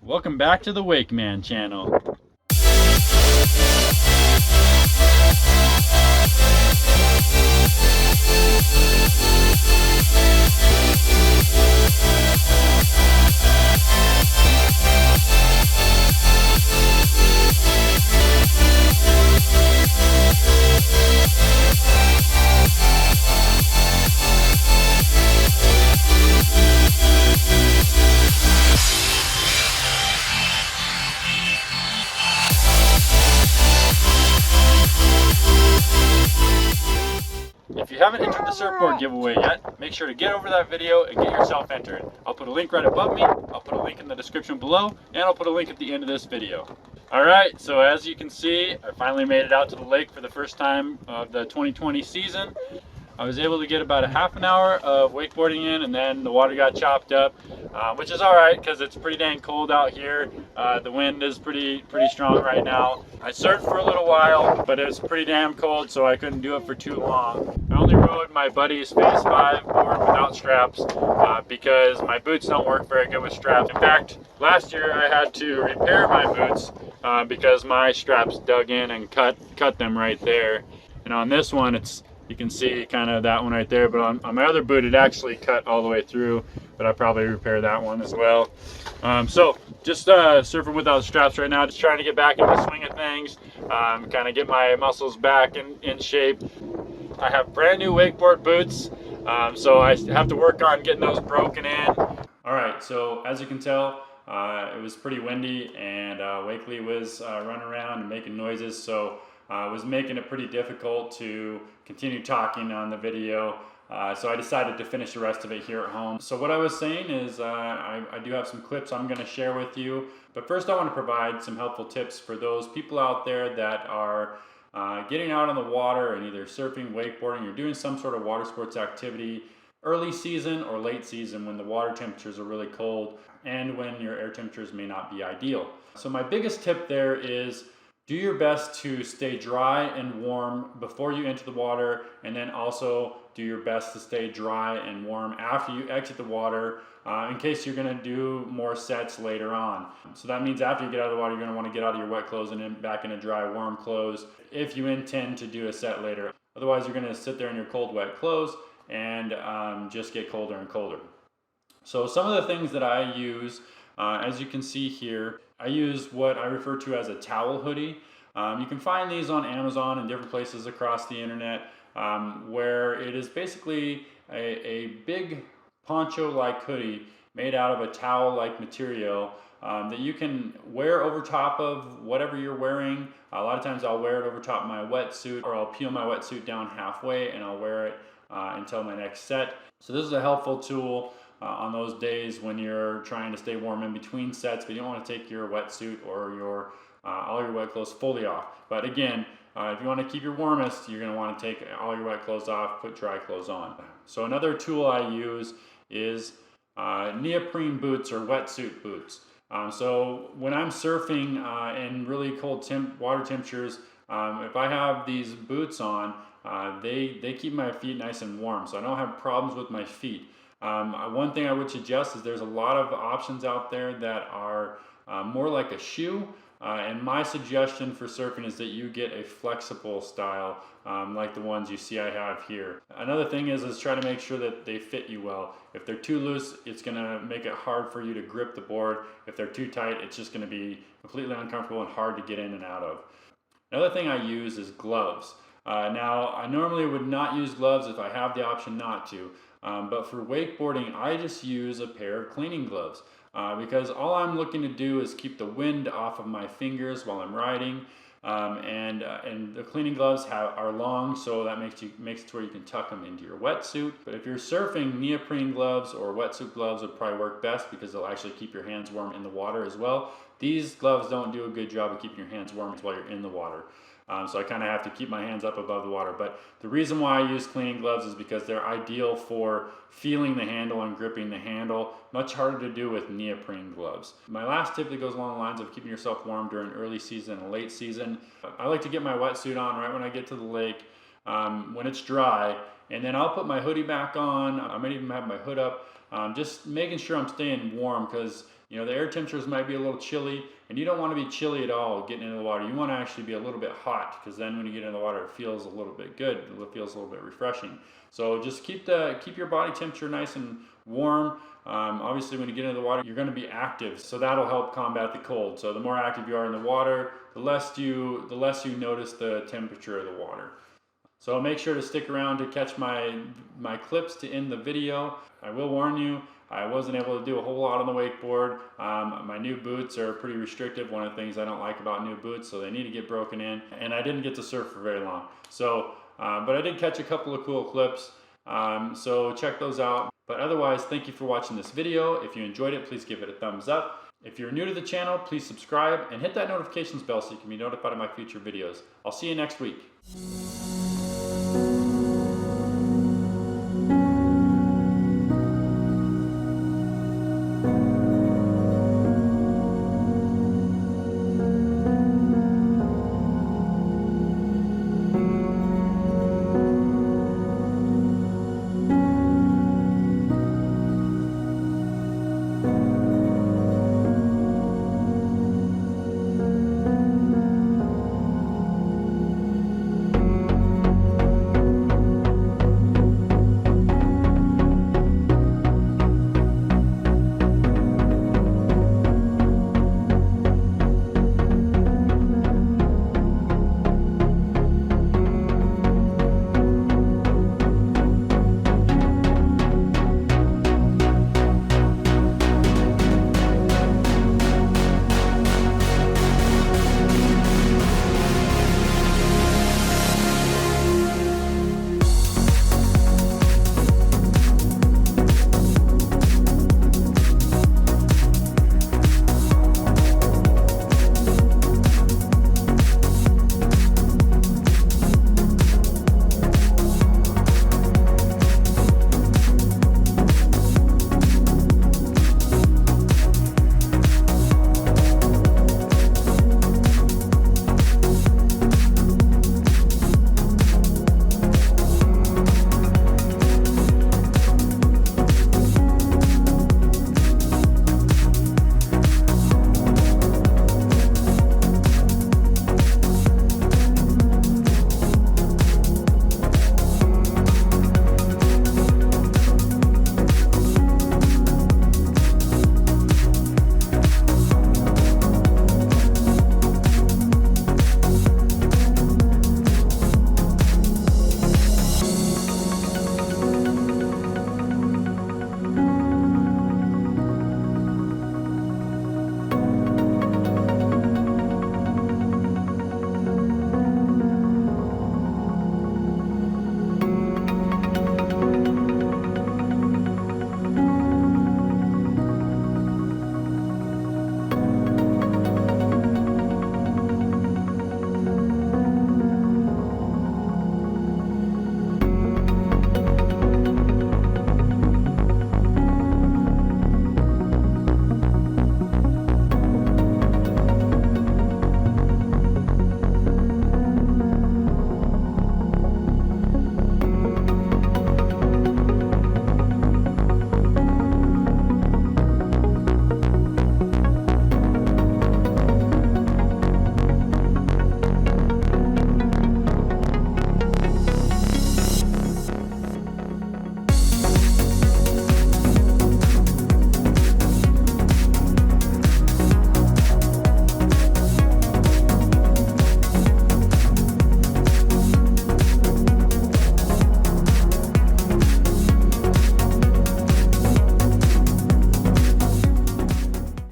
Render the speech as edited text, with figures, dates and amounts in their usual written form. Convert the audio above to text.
Welcome back to the Wake Man channel. If you haven't entered the surfboard giveaway yet, make sure to get over that video and get yourself entered. I'll put a link right above me, I'll put a link in the description below, and I'll put a link at the end of this video. Alright, so as you can see, I finally made it out to the lake for the first time of the 2020 season. I was able to get about a half an hour of wakeboarding in, and then the water got chopped up, which is alright because it's pretty dang cold out here. The wind is pretty strong right now. I surfed for a little while, but it was pretty damn cold, so I couldn't do it for too long. I only rode my buddy's Phase 5 board without straps because my boots don't work very good with straps. In fact, last year I had to repair my boots because my straps dug in and cut them right there. And on this one, you can see kind of that one right there, but on my other boot it actually cut all the way through, but I probably repair that one as well. So just surfing without straps right now, just trying to get back into the swing of things, kind of get my muscles back in shape. I have brand new wakeboard boots, so I have to work on getting those broken in. Alright, so as you can tell, it was pretty windy, and Wakely was running around and making noises, so it was making it pretty difficult to continue talking on the video, so I decided to finish the rest of it here at home. So what I was saying is I do have some clips I'm going to share with you, but first I want to provide some helpful tips for those people out there that are getting out on the water and either surfing, wakeboarding, or doing some sort of water sports activity early season or late season when the water temperatures are really cold and when your air temperatures may not be ideal. So my biggest tip there is do your best to stay dry and warm before you enter the water, and then also do your best to stay dry and warm after you exit the water in case you're going to do more sets later on. So that means after you get out of the water, you're going to want to get out of your wet clothes and then back into dry, warm clothes if you intend to do a set later. Otherwise, you're going to sit there in your cold, wet clothes and just get colder and colder. So some of the things that I use, as you can see here, I use what I refer to as a towel hoodie. You can find these on Amazon and different places across the internet, where it is basically a big poncho-like hoodie made out of a towel-like material that you can wear over top of whatever you're wearing. A lot of times I'll wear it over top of my wetsuit, or I'll peel my wetsuit down halfway and I'll wear it until my next set. So this is a helpful tool on those days when you're trying to stay warm in between sets, but you don't want to take your wetsuit or your all your wet clothes fully off. But again, if you want to keep your warmest, you're going to want to take all your wet clothes off, put dry clothes on. So another tool I use is neoprene boots or wetsuit boots. So when I'm surfing in really cold water temperatures, if I have these boots on, they keep my feet nice and warm, so I don't have problems with my feet. One thing I would suggest is there's a lot of options out there that are more like a shoe, and my suggestion for surfing is that you get a flexible style like the ones you see I have here. Another thing is try to make sure that they fit you well. If they're too loose, it's going to make it hard for you to grip the board. If they're too tight, it's just going to be completely uncomfortable and hard to get in and out of. Another thing I use is gloves. Now, I normally would not use gloves if I have the option not to. But for wakeboarding, I just use a pair of cleaning gloves because all I'm looking to do is keep the wind off of my fingers while I'm riding. And the cleaning gloves are long, so that makes it to where you can tuck them into your wetsuit. But if you're surfing, neoprene gloves or wetsuit gloves would probably work best because they'll actually keep your hands warm in the water as well. These gloves don't do a good job of keeping your hands warm while you're in the water. So I kind of have to keep my hands up above the water. But the reason why I use cleaning gloves is because they're ideal for feeling the handle and gripping the handle. Much harder to do with neoprene gloves. My last tip that goes along the lines of keeping yourself warm during early season and late season, I like to get my wetsuit on right when I get to the lake when it's dry. And then I'll put my hoodie back on. I might even have my hood up, just making sure I'm staying warm because You know, the air temperatures might be a little chilly, and you don't want to be chilly at all getting into the water. You want to actually be a little bit hot, because then when you get in the water, it feels a little bit good. It feels a little bit refreshing. So just keep your body temperature nice and warm. Obviously, when you get into the water, you're going to be active, so that'll help combat the cold. So the more active you are in the water, the less you notice the temperature of the water. So make sure to stick around to catch my clips to end the video. I will warn you, I wasn't able to do a whole lot on the wakeboard. My new boots are pretty restrictive. One of the things I don't like about new boots, so they need to get broken in. And I didn't get to surf for very long. So, but I did catch a couple of cool clips. So check those out. But otherwise, thank you for watching this video. If you enjoyed it, please give it a thumbs up. If you're new to the channel, please subscribe and hit that notifications bell so you can be notified of my future videos. I'll see you next week.